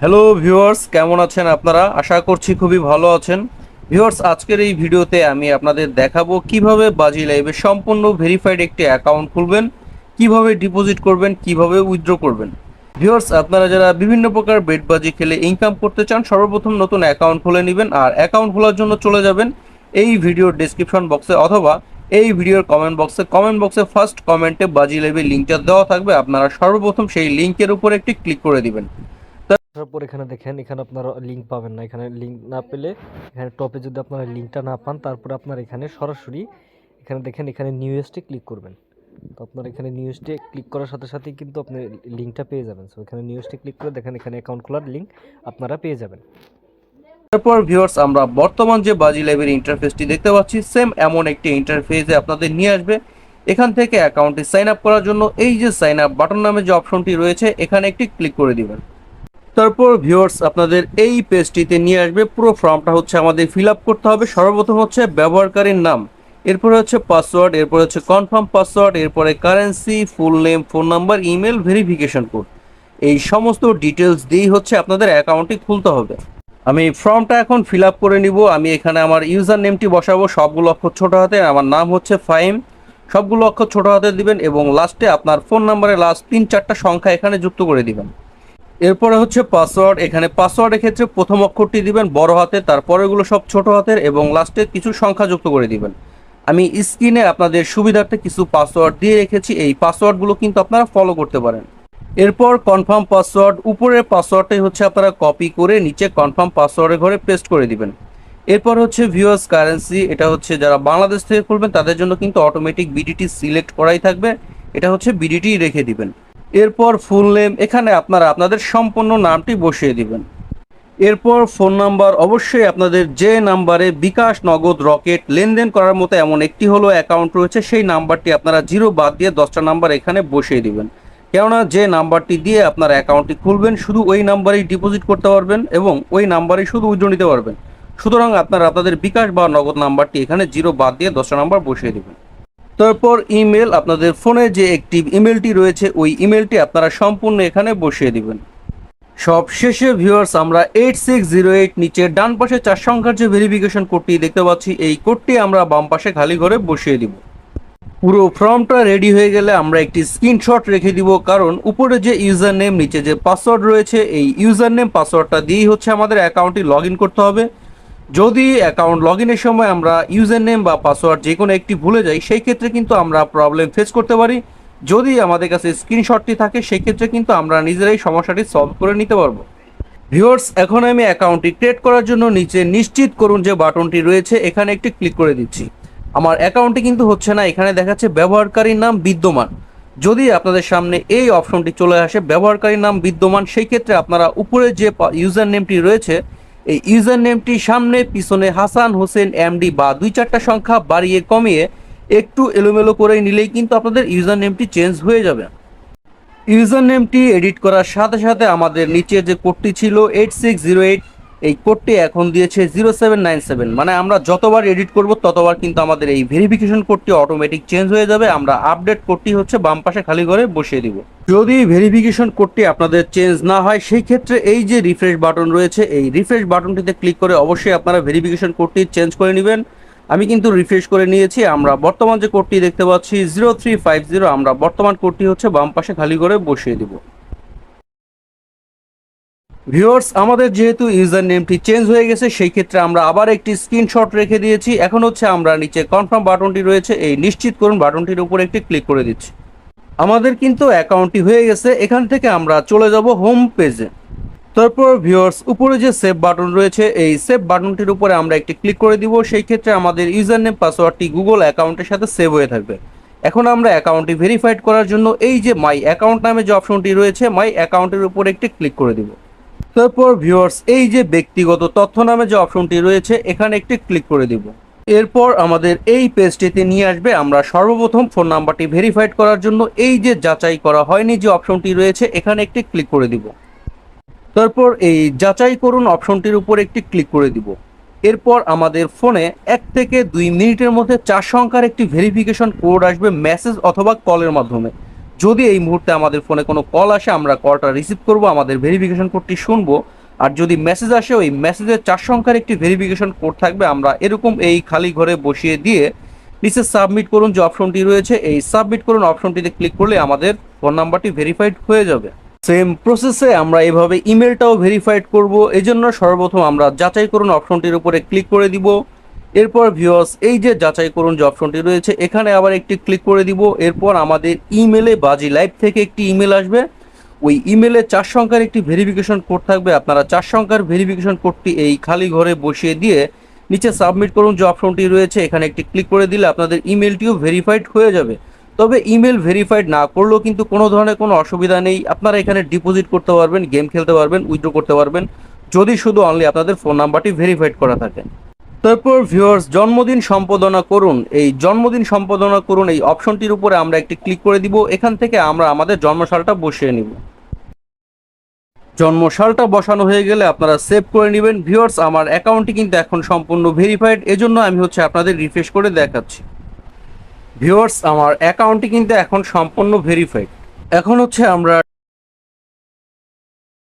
Hello viewers, কেমন আছেন আপনারা? আশা করছি খুবই ভালো আছেন। ভিউয়ার্স, আজকের এই ভিডিওতে আমি আপনাদের দেখাবো কিভাবে বাজি লাইভে সম্পূর্ণ ভেরিফাইড একটি অ্যাকাউন্ট খুলবেন, কিভাবে ডিপোজিট করবেন, কিভাবে উইথড্র করবেন। ভিউয়ার্স, আপনারা যারা বিভিন্ন প্রকার বেট বাজি খেলে ইনকাম করতে চান, সর্বপ্রথম নতুন অ্যাকাউন্ট খুলে নেবেন। আর অ্যাকাউন্ট খোলার জন্য চলে যাবেন এই ভিডিওর ডেসক্রিপশন বক্সে অথবা এই ভিডিওর কমেন্ট বক্সে ফার্স্ট কমেন্টে বাজি লাইভের লিঙ্কটা দেওয়া থাকবে। আপনারা সর্বপ্রথম সেই লিঙ্কের উপর একটি ক্লিক করে দিবেন। তারপর এখানে দেখেন, এখানে আপনারা লিঙ্ক পাবেন না। এখানে লিঙ্ক না পেলে এখানে টপে যদি আপনারা লিঙ্কটা না পান, তারপর আপনার এখানে সরাসরি এখানে দেখেন, এখানে নিউজটে ক্লিক করবেন। তো আপনার এখানে নিউজটে ক্লিক করার সাথে সাথেই কিন্তু আপনি লিঙ্কটা পেয়ে যাবেন। সো এখানে নিউজটে ক্লিক করে দেখেন, এখানে অ্যাকাউন্ট খোলার লিঙ্ক আপনারা পেয়ে যাবেন। তারপর ভিউয়ার্স, আমরা বর্তমান যে বাজি লাইভের ইন্টারফেসটি দেখতে পাচ্ছি, সেম এমন একটি ইন্টারফেসে আপনাদের নিয়ে আসবে। এখান থেকে অ্যাকাউন্টে সাইন আপ করার জন্য এই যে সাইন আপ বাটন নামে যে অপশনটি রয়েছে, এখানে একটি ক্লিক করে দিবেন। তারপর ভিউয়ার্স, আপনাদের এই পেজটিতে নিয়ে আসবে। পুরো ফর্মটা হচ্ছে আমাদের ফিল আপ করতে হবে। সর্বপ্রথম হচ্ছে ব্যবহারকারীর নাম, এরপরে হচ্ছে পাসওয়ার্ড, এরপরে হচ্ছে কনফার্ম পাসওয়ার্ড, এরপরে currency, full name, phone number, email, verification code. এই সমস্ত ডিটেলস দিয়েই হচ্ছে আপনাদের অ্যাকাউন্টটি খুলতে হবে। আমি ফর্মটা এখন ফিল আপ করে নিব। আমি এখানে আমার ইউজার নেমটি বসাবো, সবগুলো অক্ষর ছোটো হাতে। আমার নাম হচ্ছে ফাহিম, সবগুলো অক্ষর ছোটো হাতে দিবেন এবং লাস্টে আপনার ফোন নাম্বারের লাস্ট 3-4টা সংখ্যা এখানে যুক্ত করে দিবেন। এরপরে হচ্ছে পাসওয়ার্ড। এখানে পাসওয়ার্ডের ক্ষেত্রে প্রথম অক্ষরটি দিবেন বড় হাতে, তারপরেগুলো সব ছোট হাতের এবং লাস্টে কিছু সংখ্যা যুক্ত করে দিবেন। আমি স্ক্রিনে আপনাদের সুবিধার্থে কিছু পাসওয়ার্ড দিয়ে রেখেছি, এই পাসওয়ার্ডগুলো কিন্তু আপনারা ফলো করতে পারেন। এরপর কনফার্ম পাসওয়ার্ড, উপরের পাসওয়ার্ডটাই হচ্ছে আপনারা কপি করে নিচে কনফার্ম পাসওয়ার্ডের ঘরে পেস্ট করে দিবেন। এরপর হচ্ছে ভিউয়ার্স কারেন্সি, এটা হচ্ছে যারা বাংলাদেশ থেকে করবেন তাদের জন্য কিন্তু অটোমেটিক বিডিটি সিলেক্ট করাই থাকবে, এটা হচ্ছে বিডিটি রেখে দিবেন। এরপর ফুল নেম, এখানে আপনারা আপনাদের সম্পূর্ণ নামটি বসিয়ে দিবেন। এরপর ফোন নাম্বার, অবশ্যই আপনাদের যে নাম্বারে বিকাশ, নগদ, রকেট লেনদেন করার মতো এমন একটি হলো অ্যাকাউন্ট রয়েছে, সেই নাম্বারটি আপনারা জিরো বাদ দিয়ে 10টা নাম্বার এখানে বসিয়ে দিবেন। কেননা যে নাম্বারটি দিয়ে আপনার অ্যাকাউন্টটি খুলবেন শুধু ওই নাম্বারেই ডিপোজিট করতে পারবেন এবং ওই নাম্বারেই শুধু উইথড্র নিতে পারবেন। সুতরাং আপনারা আপনাদের বিকাশ বা নগদ নাম্বারটি এখানে জিরো বাদ দিয়ে 10টা নাম্বার বসিয়ে দেবেন। তারপর ইমেল, আপনাদের ফোনে যে অ্যাক্টিভ ইমেলটি রয়েছে ওই ইমেলটি আপনারা সম্পূর্ণ এখানে বসিয়ে দিবেন। সব শেষে ভিউয়ার্স, আমরা 8608 নিচে ডান পাশে 4 সংখ্যার যে ভেরিফিকেশন কোডটি দেখতে পাচ্ছি, এই কোডটি আমরা বাম পাশে খালি ঘরে বসিয়ে দিব। পুরো ফর্মটা রেডি হয়ে গেলে আমরা একটি স্ক্রিনশট রেখে দিব, কারণ উপরে যে ইউজার নেম নিচে যে পাসওয়ার্ড রয়েছে এই ইউজার নেম পাসওয়ার্ডটা দিয়েই হচ্ছে আমাদের অ্যাকাউন্টটি লগ ইন করতে হবে। যদি অ্যাকাউন্ট লগ ইনের সময় আমরা ইউজার নেম বা পাসওয়ার্ড যে কোনো একটি ভুলে যাই, সেই ক্ষেত্রে কিন্তু আমরা প্রবলেম ফেস করতে পারি। যদি আমাদের কাছে স্ক্রিনশটটি থাকে সেই ক্ষেত্রে কিন্তু আমরা নিজেরাই সমস্যাটি সলভ করে নিতে পারবো। ভিউয়ার্স, এখন আমি অ্যাকাউন্টটি ক্রিয়েট করার জন্য নিচে নিশ্চিত করুন যে বাটনটি রয়েছে এখানে একটি ক্লিক করে দিচ্ছি। আমার অ্যাকাউন্টটি কিন্তু হচ্ছে না, এখানে দেখাচ্ছে ব্যবহারকারীর নাম বিদ্যমান। যদি আপনাদের সামনে এই অপশনটি চলে আসে ব্যবহারকারীর নাম বিদ্যমান, সেই ক্ষেত্রে আপনারা উপরে যে ইউজার নেমটি রয়েছে এই ইউজার নেমটি সামনে পিছনে হাসান, হোসেন, এমডি বা 2-4টা সংখ্যা বাড়িয়ে কমিয়ে একটু এলোমেলো করে নিলেই কিন্তু আপনাদের ইউজার নেমটি চেঞ্জ হয়ে যাবে। ইউজার নেমটি এডিট করার সাথে সাথে আমাদের নিচে যে কোডটি ছিল 8608, এই কোডটি এখন দিয়েছে 0797। মানে আমরা যতবার এডিট করব ততবার কিন্তু আমাদের এই ভেরিফিকেশন কোডটি অটোমেটিক চেঞ্জ হয়ে যাবে। আমরা আপডেট কোডটি হচ্ছে বাম পাশে খালি করে বসিয়ে দিব। যদি ভেরিফিকেশন কোডটি আপনাদের চেঞ্জ না হয় সেই ক্ষেত্রে এই যে রিফ্রেশ বাটন রয়েছে এই রিফ্রেশ বাটনটিতে ক্লিক করে অবশ্যই আপনারা ভেরিফিকেশন কোডটি চেঞ্জ করে নেবেন। আমি কিন্তু রিফ্রেশ করে নিয়েছি। আমরা বর্তমান যে কোডটি দেখতে পাচ্ছি 0350, আমরা বর্তমান কোডটি হচ্ছে বাম পাশে খালি করে বসিয়ে দিব। ভিউয়ার্স, আমাদের যেহেতু ইউজার নেমটি চেঞ্জ হয়ে গেছে সেই ক্ষেত্রে আমরা আবার একটি স্ক্রিনশট রেখে দিয়েছি। এখন হচ্ছে আমরা নিচে কনফার্ম বাটনটি রয়েছে এই নিশ্চিত করুন বাটনটির উপর একটি ক্লিক করে দিচ্ছি। আমাদের কিন্তু অ্যাকাউন্টটি হয়ে গেছে। এখান থেকে আমরা চলে যাব হোম পেজে। তারপর ভিউয়ার্স, উপরে যে সেভ বাটন রয়েছে এই সেভ বাটনটির উপরে আমরা একটি ক্লিক করে দিব। সেই ক্ষেত্রে আমাদের ইউজার নেম পাসওয়ার্ডটি গুগল অ্যাকাউন্টের সাথে সেভ হয়ে থাকবে। এখন আমরা অ্যাকাউন্টটি ভেরিফাইড করার জন্য এই যে মাই অ্যাকাউন্ট নামে যে অপশনটি রয়েছে মাই অ্যাকাউন্টের উপর একটি ক্লিক করে দিব। তারপর ভিউয়ার্স, এই যে ব্যক্তিগত তথ্য নামে যে অপশনটি রয়েছে এখানে একটি ক্লিক করে দিব। এরপর আমাদের এই পেজটিতে নিয়ে আসবে। আমরা সর্বপ্রথম ফোন নাম্বারটি ভেরিফাইড করার জন্য এই যে যাচাই করা হয়নি যে অপশনটি রয়েছে এখানে একটি ক্লিক করে দিব। তারপর এই যাচাই করুন অপশনটির উপর একটি ক্লিক করে দিব। এরপর আমাদের ফোনে 1 থেকে 2 মিনিটের মধ্যে 4 সংখ্যার একটি ভেরিফিকেশন কোড আসবে মেসেজ অথবা কলের মাধ্যমে। যদি এই মুহূর্তে আমাদের ফোনে কোনো কল আসে আমরা কলটা রিসিভ করব, আমাদের ভেরিফিকেশন কোডটি শুনবো। আর যদি মেসেজ আসে ওই মেসেজের 4 সংখ্যার একটি ভেরিফিকেশন কোড থাকবে, আমরা এরকম এই খালি ঘরে বসিয়ে দিয়ে নিচে সাবমিট করুন যে অপশনটি রয়েছে, এই সাবমিট করুন অপশনটিতে ক্লিক করলে আমাদের ফোন নাম্বারটি ভেরিফাইড হয়ে যাবে। সেম প্রসেসে আমরা এভাবে ইমেলটাও ভেরিফাইড করব। এজন্য সর্বপ্রথম আমরা যাচাই করুন অপশনটির উপরে ক্লিক করে দিব। এরপর ভিউয়ার্স এই যে যাচাই করুন যে অপশনটি রয়েছে এখানে আবার একটি ক্লিক করে দিব। এরপর আমাদের ইমেলে বাজি লাইভ থেকে একটি ইমেল আসবে, ওই ইমেলে 4 সংখ্যার একটি ভেরিফিকেশন কোড থাকবে। আপনারা 4 সংখ্যার ভেরিফিকেশন কোডটি এই খালি ঘরে বসিয়ে দিয়ে নিচে সাবমিট করুন যে অপশনটি রয়েছে এখানে একটি ক্লিক করে দিলে আপনাদের ইমেলটিও ভেরিফাইড হয়ে যাবে। তবে ইমেল ভেরিফাইড না করলেও কিন্তু কোনো ধরনের কোনো অসুবিধা নেই, আপনারা এখানে ডিপোজিট করতে পারবেন, গেম খেলতে পারবেন, উইথড্র করতে পারবেন, যদি শুধু অনলি আপনাদের ফোন নাম্বারটি ভেরিফাইড করা থাকে। তারপর ভিউয়ার্স জন্মদিন সম্পাদনা করুন, এই জন্মদিন সম্পাদনা করুন এই অপশনটির উপরে আমরা একটি ক্লিক করে দিব। এখান থেকে আমরা আমাদের জন্মসালটা বসিয়ে নিব। জন্মসালটা বসানো হয়ে গেলে আপনারা সেভ করে নেবেন। ভিউয়ার্স আমার অ্যাকাউন্টটি কিন্তু এখন সম্পূর্ণ ভেরিফাইড, এজন্য আমি আপনাদের রিফ্রেশ করে দেখাচ্ছি। ভিউয়ার্স আমার অ্যাকাউন্টটি কিন্তু এখন সম্পূর্ণ ভেরিফাইড। এখন আমরা